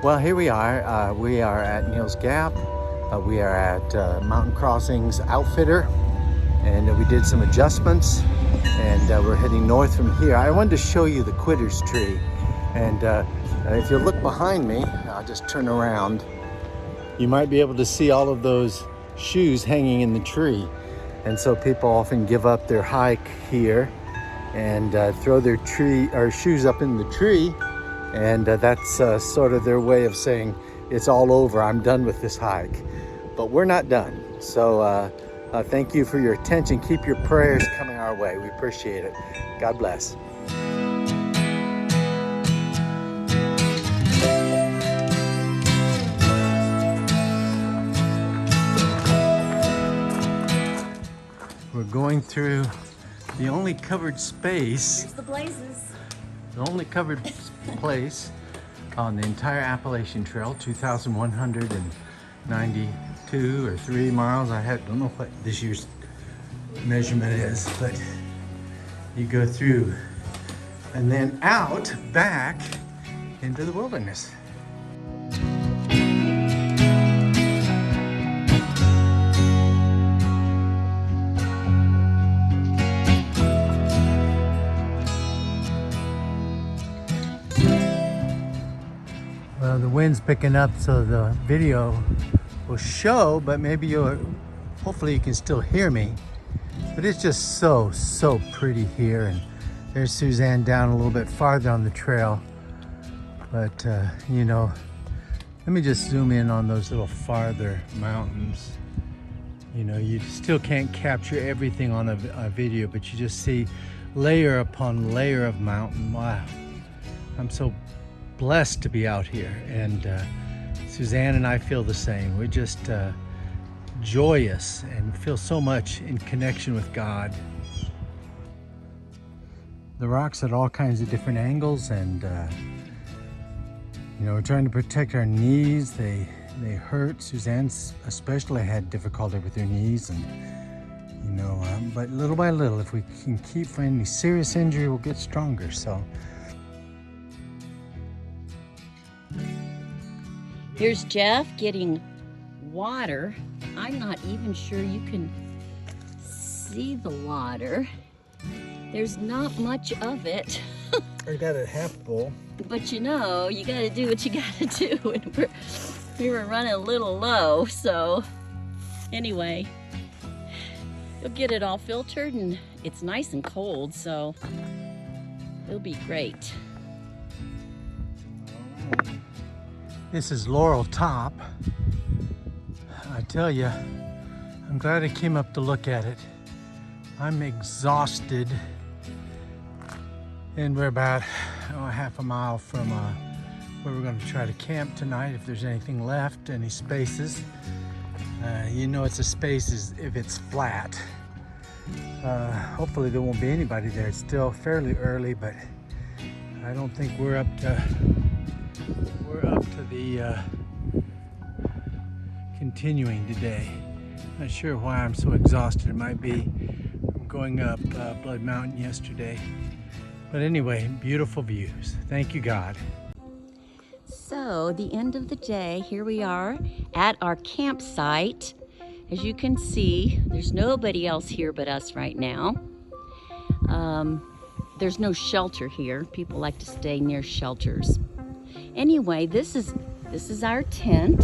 Well, here we are. We are at Neal's Gap. We are at Mountain Crossings Outfitter, and we did some adjustments, and we're heading north from here. I wanted to show you the Quitter's tree, and if you look behind me, I'll just turn around. You might be able to see all of those shoes hanging in the tree, and so people often give up their hike here and throw their shoes up in the tree. And that's sort of their way of saying, it's all over, I'm done with this hike. But we're not done. So thank you for your attention. Keep your prayers coming our way. We appreciate it. God bless. We're going through the only covered space. There's the blazes. The only covered place on the entire Appalachian Trail, 2,192 or 3 miles. I don't know what this year's measurement is, but you go through and then out back into the wilderness. Well, the wind's picking up, so the video will show, but maybe hopefully you can still hear me. But it's just so pretty here. And there's Suzanne down a little bit farther on the trail. But, you know, let me just zoom in on those little farther mountains. You know, you still can't capture everything on a video, but you just see layer upon layer of mountain. Wow, I'm so blessed to be out here, and Suzanne and I feel the same. We're just joyous and feel so much in connection with God. The rocks at all kinds of different angles, and you know, we're trying to protect our knees. They hurt. Suzanne's especially had difficulty with her knees, and you know, but little by little, if we can keep from any serious injury, we'll get stronger. So Here's Jeff getting water. I'm not even sure you can see the water. There's not much of it. I got a half full. But you know, you gotta do what you gotta do. And we were running a little low, so anyway, you'll get it all filtered, and it's nice and cold, so it'll be great. This is Laurel Top. I tell you, I'm glad I came up to look at it. I'm exhausted, and we're about half a mile from where we're going to try to camp tonight, if there's anything left, any spaces. You know, it's a space if it's flat. Hopefully there won't be anybody there. It's still fairly early, but I don't think we're up to the continuing today. Not sure why I'm so exhausted. It might be from going up Blood Mountain yesterday. But anyway, beautiful views. Thank you, God. So, the end of the day, here we are at our campsite. As you can see, there's nobody else here but us right now. There's no shelter here. People like to stay near shelters. Anyway, this is our tent.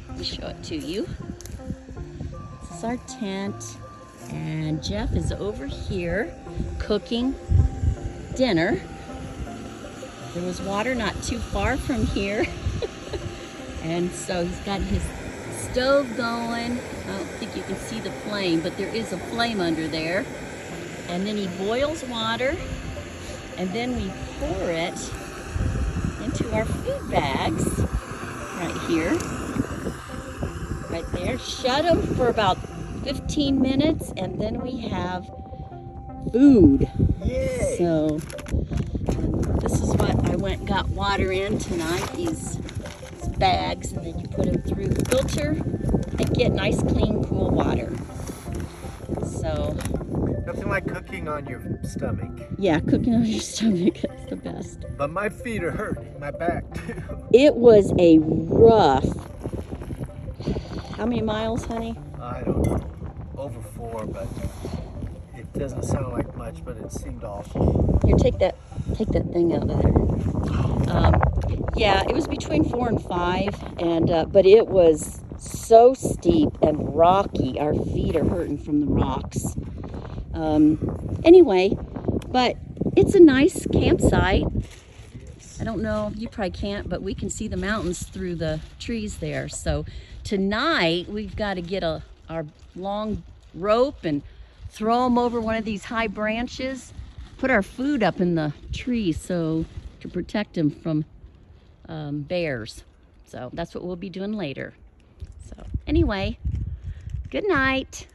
Let me show it to you. This is our tent, and Jeff is over here cooking dinner. There was water not too far from here, and so he's got his stove going. I don't think you can see the flame, but there is a flame under there. And then he boils water, and then we pour it into our food bags right here, right there. Shut them for about 15 minutes, and then we have food. Yay! So this is what I went and got water in tonight, these bags, and then you put them through the filter and get nice, clean, cool water. So nothing like cooking on your stomach. yeah, cooking on your stomach. the best. But my feet are hurting, my back too. It was a rough, how many miles, honey? I don't know, over 4, but it doesn't sound like much, but it seemed awful. Here, take that thing out of there. Yeah, it was between 4 and 5, and but it was so steep and rocky. Our feet are hurting from the rocks. Anyway, but it's a nice campsite. I don't know, you probably can't, but we can see the mountains through the trees there. So tonight we've got to get our long rope and throw them over one of these high branches, put our food up in the trees so to protect them from bears. So that's what we'll be doing later. So anyway, good night.